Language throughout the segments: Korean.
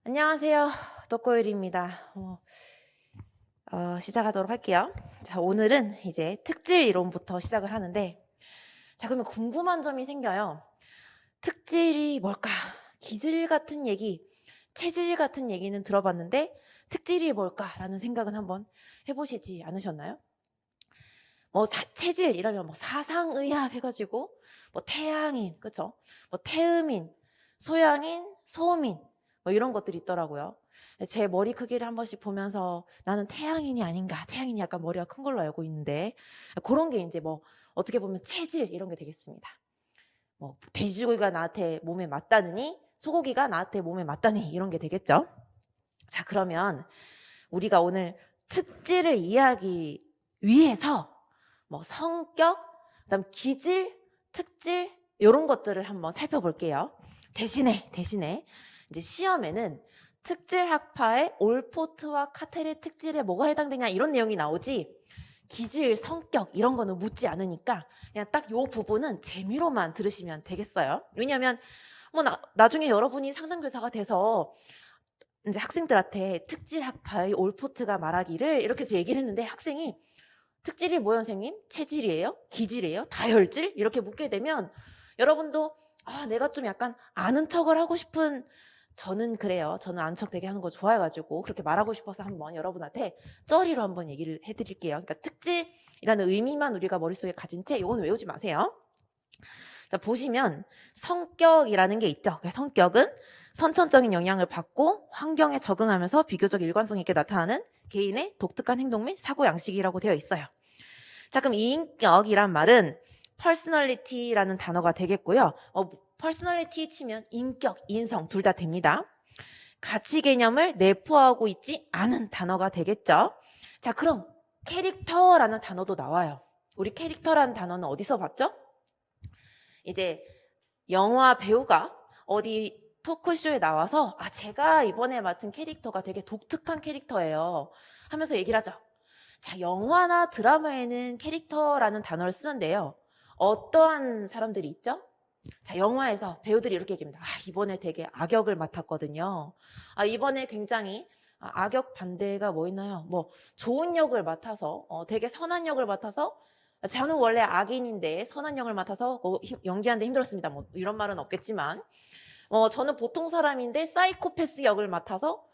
안녕하세요. 독고일입니다. 시작하도록 할게요. 자, 오늘은 이제 특질 이론부터 시작을 하는데, 자, 그러면 궁금한 점이 생겨요. 특질이 뭘까? 기질 같은 얘기, 체질 같은 얘기는 들어봤는데, 특질이 뭘까라는 생각은 한번 해보시지 않으셨나요? 체질 이러면 사상의학 해가지고, 태양인, 그쵸? 태음인, 소양인, 소음인, 이런 것들이 있더라고요. 제 머리 크기를 한 번씩 보면서 나는 태양인이 아닌가, 태양인이 약간 머리가 큰 걸로 알고 있는데, 그런 게 이제 어떻게 보면 체질 이런 게 되겠습니다. 돼지고기가 나한테 몸에 맞다느니, 소고기가 나한테 몸에 맞다니, 이런 게 되겠죠? 자, 그러면 우리가 오늘 특질을 이해하기 위해서 성격, 그다음 기질, 특질 이런 것들을 한번 살펴볼게요. 대신에 이제 시험에는 특질 학파의 올포트와 카텔의 특질에 뭐가 해당되냐 이런 내용이 나오지 기질, 성격 이런 거는 묻지 않으니까 그냥 딱 요 부분은 재미로만 들으시면 되겠어요. 왜냐하면 나중에 여러분이 상담교사가 돼서 이제 학생들한테 특질 학파의 올포트가 말하기를 이렇게 해서 얘기를 했는데 학생이 특질이 뭐예요, 선생님? 체질이에요? 기질이에요? 다혈질? 이렇게 묻게 되면 여러분도 내가 좀 약간 아는 척을 하고 싶은 저는 그래요. 저는 아는 척 되게 하는 거 좋아해가지고 그렇게 말하고 싶어서 한번 여러분한테 쩌리로 한번 얘기를 해드릴게요. 그러니까 특질이라는 의미만 우리가 머릿속에 가진 채 이거는 외우지 마세요. 자, 보시면 성격이라는 게 있죠. 성격은 선천적인 영향을 받고 환경에 적응하면서 비교적 일관성 있게 나타나는 개인의 독특한 행동 및 사고 양식이라고 되어 있어요. 자, 그럼 인격이란 말은 personality라는 단어가 되겠고요. personality 치면 인격, 인성 둘 다 됩니다. 가치 개념을 내포하고 있지 않은 단어가 되겠죠. 자, 그럼 캐릭터라는 단어도 나와요. 우리 캐릭터라는 단어는 어디서 봤죠? 이제 영화 배우가 어디 토크쇼에 나와서 제가 이번에 맡은 캐릭터가 되게 독특한 캐릭터예요 하면서 얘기를 하죠. 자, 영화나 드라마에는 캐릭터라는 단어를 쓰는데요. 어떠한 사람들이 있죠? 자, 영화에서 배우들이 이렇게 얘기합니다. 이번에 되게 악역을 맡았거든요. 이번에 굉장히 악역 반대가 뭐 있나요? 좋은 역을 맡아서 되게 선한 역을 맡아서 저는 원래 악인인데 선한 역을 맡아서 연기하는데 힘들었습니다. 이런 말은 없겠지만 저는 보통 사람인데 사이코패스 역을 맡아서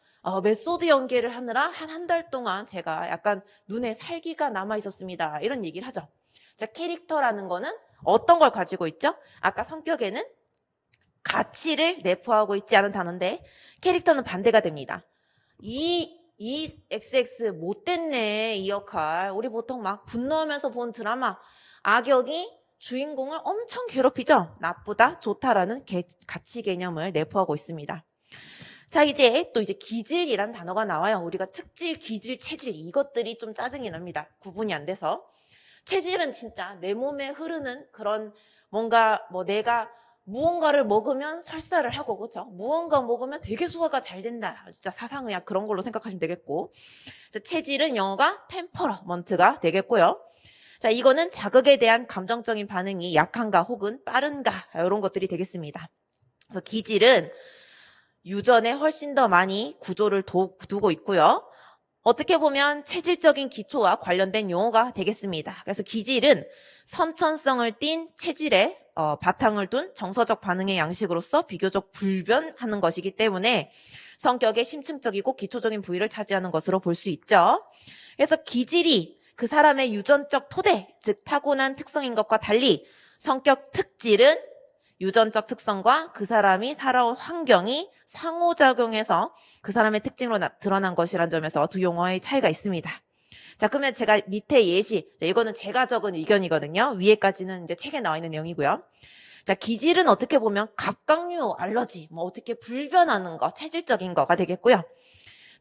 메소드 연기를 하느라 한 달 동안 제가 약간 눈에 살기가 남아 있었습니다. 이런 얘기를 하죠. 자, 캐릭터라는 거는 어떤 걸 가지고 있죠? 아까 성격에는 가치를 내포하고 있지 않은 단어인데 캐릭터는 반대가 됩니다. 이 XX 못됐네 이 역할. 우리 보통 막 분노하면서 본 드라마 악역이 주인공을 엄청 괴롭히죠. 나쁘다, 좋다라는 가치 개념을 내포하고 있습니다. 자, 이제 기질이란 단어가 나와요. 우리가 특질, 기질, 체질 이것들이 좀 짜증이 납니다. 구분이 안 돼서. 체질은 진짜 내 몸에 흐르는 그런 뭔가 내가 무언가를 먹으면 설사를 하고 그렇죠? 무언가 먹으면 되게 소화가 잘 된다. 진짜 사상의학 그런 걸로 생각하시면 되겠고. 체질은 영어가 템퍼러먼트가 되겠고요. 자, 이거는 자극에 대한 감정적인 반응이 약한가 혹은 빠른가 이런 것들이 되겠습니다. 그래서 기질은 유전에 훨씬 더 많이 구조를 두고 있고요. 어떻게 보면 체질적인 기초와 관련된 용어가 되겠습니다. 그래서 기질은 선천성을 띤 체질에 바탕을 둔 정서적 반응의 양식으로서 비교적 불변하는 것이기 때문에 성격의 심층적이고 기초적인 부위를 차지하는 것으로 볼 수 있죠. 그래서 기질이 그 사람의 유전적 토대, 즉 타고난 특성인 것과 달리 성격 특질은 유전적 특성과 그 사람이 살아온 환경이 상호작용해서 그 사람의 특징으로 드러난 것이라는 점에서 두 용어의 차이가 있습니다. 자, 그러면 제가 밑에 예시, 이거는 제가 적은 의견이거든요. 위에까지는 이제 책에 나와 있는 내용이고요. 자, 기질은 어떻게 보면 갑각류, 알러지, 어떻게 불변하는 거, 체질적인 거가 되겠고요.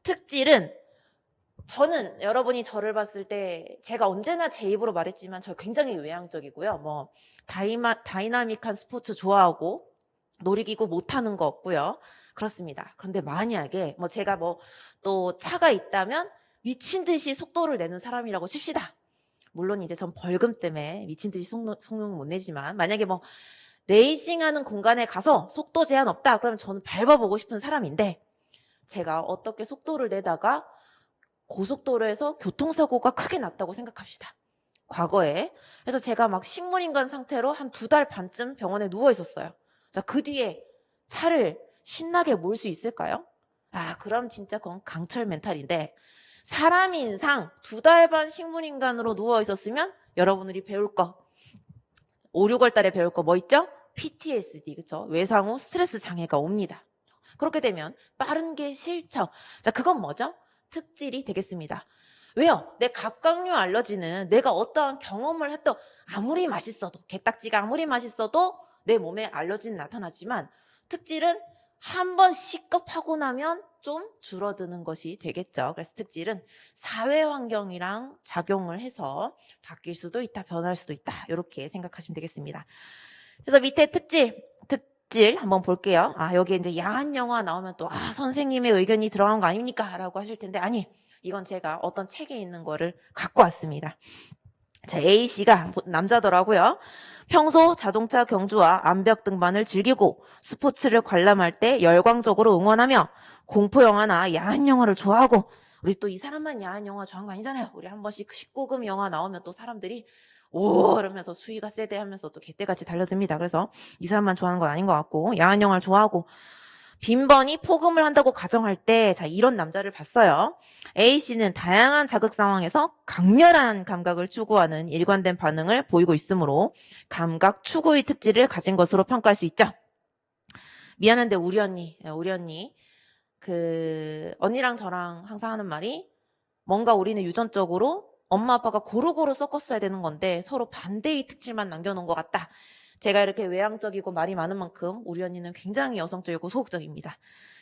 특질은 저는 여러분이 저를 봤을 때 제가 언제나 제 입으로 말했지만 저 굉장히 외향적이고요. 다이나믹한 스포츠 좋아하고 놀이기구 못하는 거 없고요. 그렇습니다. 그런데 만약에 제가 또 차가 있다면 미친 듯이 속도를 내는 사람이라고 칩시다. 물론 이제 전 벌금 때문에 미친 듯이 속력을 못 내지만 만약에 레이싱하는 공간에 가서 속도 제한 없다. 그러면 저는 밟아보고 싶은 사람인데 제가 어떻게 속도를 내다가 고속도로에서 교통사고가 크게 났다고 생각합시다. 과거에. 그래서 제가 막 식물인간 상태로 한 2달 반쯤 병원에 누워 있었어요. 자, 그 뒤에 차를 신나게 몰 수 있을까요? 아, 그럼 진짜 그건 강철 멘탈인데 사람인상 2달 반 식물인간으로 누워 있었으면 여러분들이 배울 거 5, 6월 달에 배울 거 뭐 있죠? PTSD, 그쵸? 외상 후 스트레스 장애가 옵니다. 그렇게 되면 빠른 게 싫죠. 자, 그건 뭐죠? 특질이 되겠습니다. 왜요? 내 갑각류 알러지는 내가 어떠한 경험을 했던 아무리 맛있어도 게딱지가 아무리 맛있어도 내 몸에 알러지는 나타나지만 특질은 한 번 시급하고 나면 좀 줄어드는 것이 되겠죠. 그래서 특질은 사회 환경이랑 작용을 해서 바뀔 수도 있다, 변할 수도 있다. 이렇게 생각하시면 되겠습니다. 그래서 밑에 특질 한번 볼게요. 아, 여기 이제 야한 영화 나오면 또, 선생님의 의견이 들어간 거 아닙니까? 라고 하실 텐데, 아니, 이건 제가 어떤 책에 있는 거를 갖고 왔습니다. 자, A씨가 남자더라고요. 평소 자동차 경주와 암벽 등반을 즐기고 스포츠를 관람할 때 열광적으로 응원하며 공포영화나 야한 영화를 좋아하고 우리 또 이 사람만 야한 영화 좋아하는 거 아니잖아요. 우리 한 번씩 19금 영화 나오면 또 사람들이 오 이러면서 수위가 세대 하면서 또 개떼같이 달려듭니다. 그래서 이 사람만 좋아하는 건 아닌 것 같고 야한 영화를 좋아하고 빈번히 포금을 한다고 가정할 때, 자, 이런 남자를 봤어요. A씨는 다양한 자극 상황에서 강렬한 감각을 추구하는 일관된 반응을 보이고 있으므로 감각 추구의 특질을 가진 것으로 평가할 수 있죠. 미안한데 우리 언니, 언니랑 저랑 항상 하는 말이 뭔가 우리는 유전적으로 엄마 아빠가 고루고루 섞었어야 되는 건데 서로 반대의 특질만 남겨놓은 것 같다. 제가 이렇게 외향적이고 말이 많은 만큼 우리 언니는 굉장히 여성적이고 소극적입니다.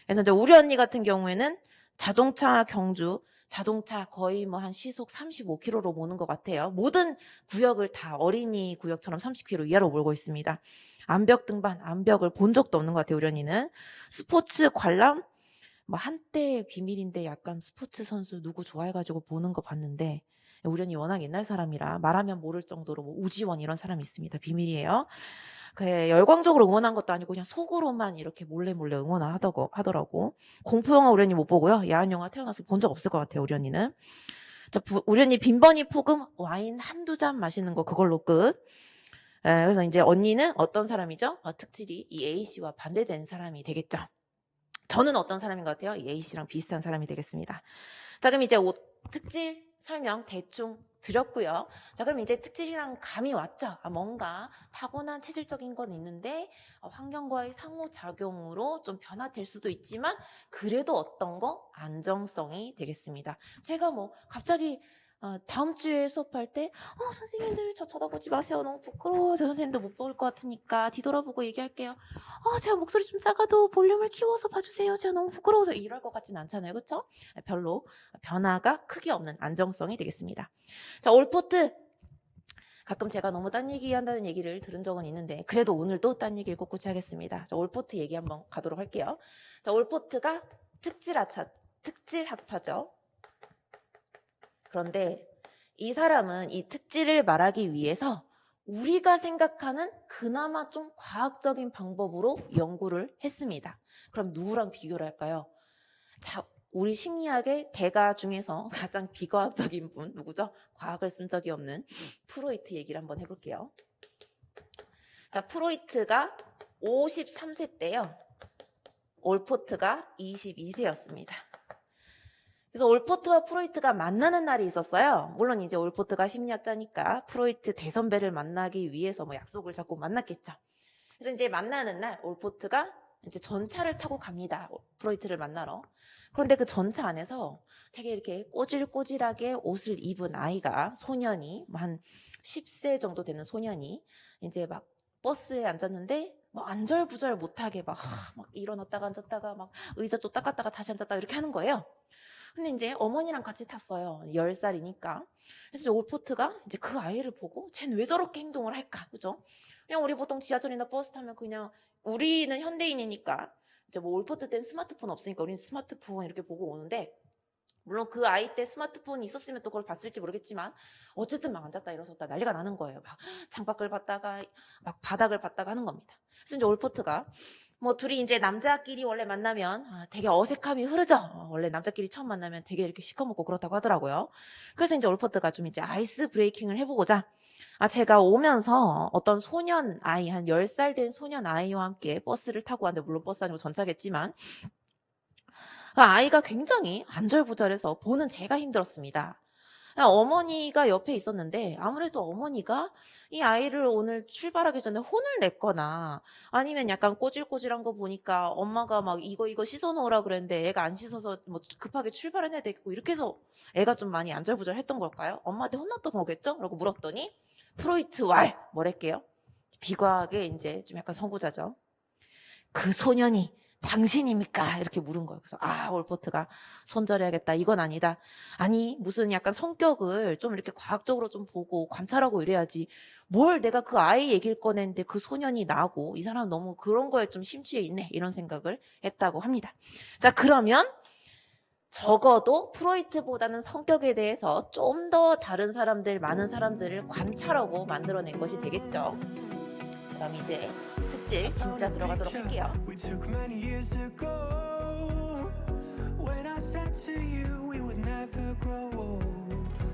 그래서 이제 우리 언니 같은 경우에는 자동차 경주, 자동차 거의 뭐 한 시속 35km로 모는 것 같아요. 모든 구역을 다 어린이 구역처럼 30km 이하로 몰고 있습니다. 암벽 등반, 암벽을 본 적도 없는 것 같아요, 우리 언니는. 스포츠 관람, 뭐 한때 비밀인데 약간 스포츠 선수 누구 좋아해가지고 보는 거 봤는데 우리 언니 워낙 옛날 사람이라 말하면 모를 정도로 뭐 우지원 이런 사람이 있습니다. 비밀이에요. 열광적으로 응원한 것도 아니고 그냥 속으로만 이렇게 몰래 응원을 하더라고. 공포영화 우리 언니 못 보고요. 야한 영화 태어나서 본 적 없을 것 같아요. 우리 언니는. 자, 우리 언니 빈번히 포금 와인 한두 잔 마시는 거 그걸로 끝. 그래서 이제 언니는 어떤 사람이죠? 특질이 이 A씨와 반대된 사람이 되겠죠. 저는 어떤 사람인 것 같아요? 이 A씨랑 비슷한 사람이 되겠습니다. 자, 그럼 이제 특질 설명 대충 드렸고요. 자, 그럼 이제 특질이랑 감이 왔죠? 뭔가 타고난 체질적인 건 있는데 환경과의 상호작용으로 좀 변화될 수도 있지만 그래도 어떤 거? 안정성이 되겠습니다. 제가 뭐 갑자기 다음 주에 수업할 때 선생님들 저 쳐다보지 마세요. 너무 부끄러워. 저 선생님도 못 볼 것 같으니까 뒤돌아보고 얘기할게요. 제가 목소리 좀 작아도 볼륨을 키워서 봐주세요. 제가 너무 부끄러워서 이럴 것 같진 않잖아요. 그렇죠? 별로 변화가 크게 없는 안정성이 되겠습니다. 자, 올포트. 가끔 제가 너무 딴 얘기 한다는 얘기를 들은 적은 있는데 그래도 오늘도 딴 얘기를 꿋꿋이 하겠습니다. 자, 올포트 얘기 한번 가도록 할게요. 자, 올포트가 특질 학파죠. 그런데 이 사람은 이 특질을 말하기 위해서 우리가 생각하는 그나마 좀 과학적인 방법으로 연구를 했습니다. 그럼 누구랑 비교를 할까요? 자, 우리 심리학의 대가 중에서 가장 비과학적인 분 누구죠? 과학을 쓴 적이 없는 프로이트 얘기를 한번 해볼게요. 자, 프로이트가 53세 때요. 올포트가 22세였습니다. 그래서 올포트와 프로이트가 만나는 날이 있었어요. 물론 이제 올포트가 심리학자니까 프로이트 대선배를 만나기 위해서 뭐 약속을 잡고 만났겠죠. 그래서 이제 만나는 날 올포트가 이제 전차를 타고 갑니다. 프로이트를 만나러. 그런데 그 전차 안에서 되게 이렇게 꼬질꼬질하게 옷을 입은 아이가 소년이 한 10세 정도 되는 소년이 이제 막 버스에 앉았는데 뭐 안절부절 못하게 막 일어났다가 앉았다가 막 의자 또 닦았다가 다시 앉았다가 이렇게 하는 거예요. 근데 이제 어머니랑 같이 탔어요. 10살이니까. 그래서 올포트가 이제 그 아이를 보고 쟤는 왜 저렇게 행동을 할까? 그죠? 그냥 우리 보통 지하철이나 버스 타면 그냥 우리는 현대인이니까 이제 뭐 올포트 때는 스마트폰 없으니까 우리는 스마트폰 이렇게 보고 오는데 물론 그 아이 때 스마트폰이 있었으면 또 그걸 봤을지 모르겠지만 어쨌든 막 앉았다 일어섰다 난리가 나는 거예요. 막 창밖을 봤다가 막 바닥을 봤다가 하는 겁니다. 그래서 이제 올포트가 뭐 둘이 이제 남자끼리 원래 만나면 되게 어색함이 흐르죠. 원래 남자끼리 처음 만나면 되게 이렇게 시커멓고 그렇다고 하더라고요. 그래서 이제 올포트가 좀 이제 아이스 브레이킹을 해보고자 제가 오면서 어떤 소년 아이, 한 10살 된 소년 아이와 함께 버스를 타고 왔는데, 물론 버스 아니고 전차겠지만, 그 아이가 굉장히 안절부절해서 보는 제가 힘들었습니다. 어머니가 옆에 있었는데, 아무래도 어머니가 이 아이를 오늘 출발하기 전에 혼을 냈거나, 아니면 약간 꼬질꼬질한 거 보니까 엄마가 막 이거 씻어 놓으라 그랬는데 애가 안 씻어서 뭐 급하게 출발을 해야 되겠고, 이렇게 해서 애가 좀 많이 안절부절했던 걸까요? 엄마한테 혼났던 거겠죠? 라고 물었더니, 프로이트 왈 뭐랄게요. 비과하게 이제 좀 약간 선구자죠. 그 소년이 당신입니까? 이렇게 물은 거예요. 그래서 올포트가 손절해야겠다. 이건 아니다. 아니 무슨 약간 성격을 좀 이렇게 과학적으로 좀 보고 관찰하고 이래야지. 뭘 내가 그 아이 얘기를 꺼냈는데 그 소년이 나고 이 사람 너무 그런 거에 좀 심취해 있네. 이런 생각을 했다고 합니다. 자, 그러면 적어도 프로이트보다는 성격에 대해서 좀 더 다른 사람들, 많은 사람들을 관찰하고 만들어낸 것이 되겠죠. 그럼 이제 특질 진짜 들어가도록 할게요. We took many years ago when I said to you we would never grow old.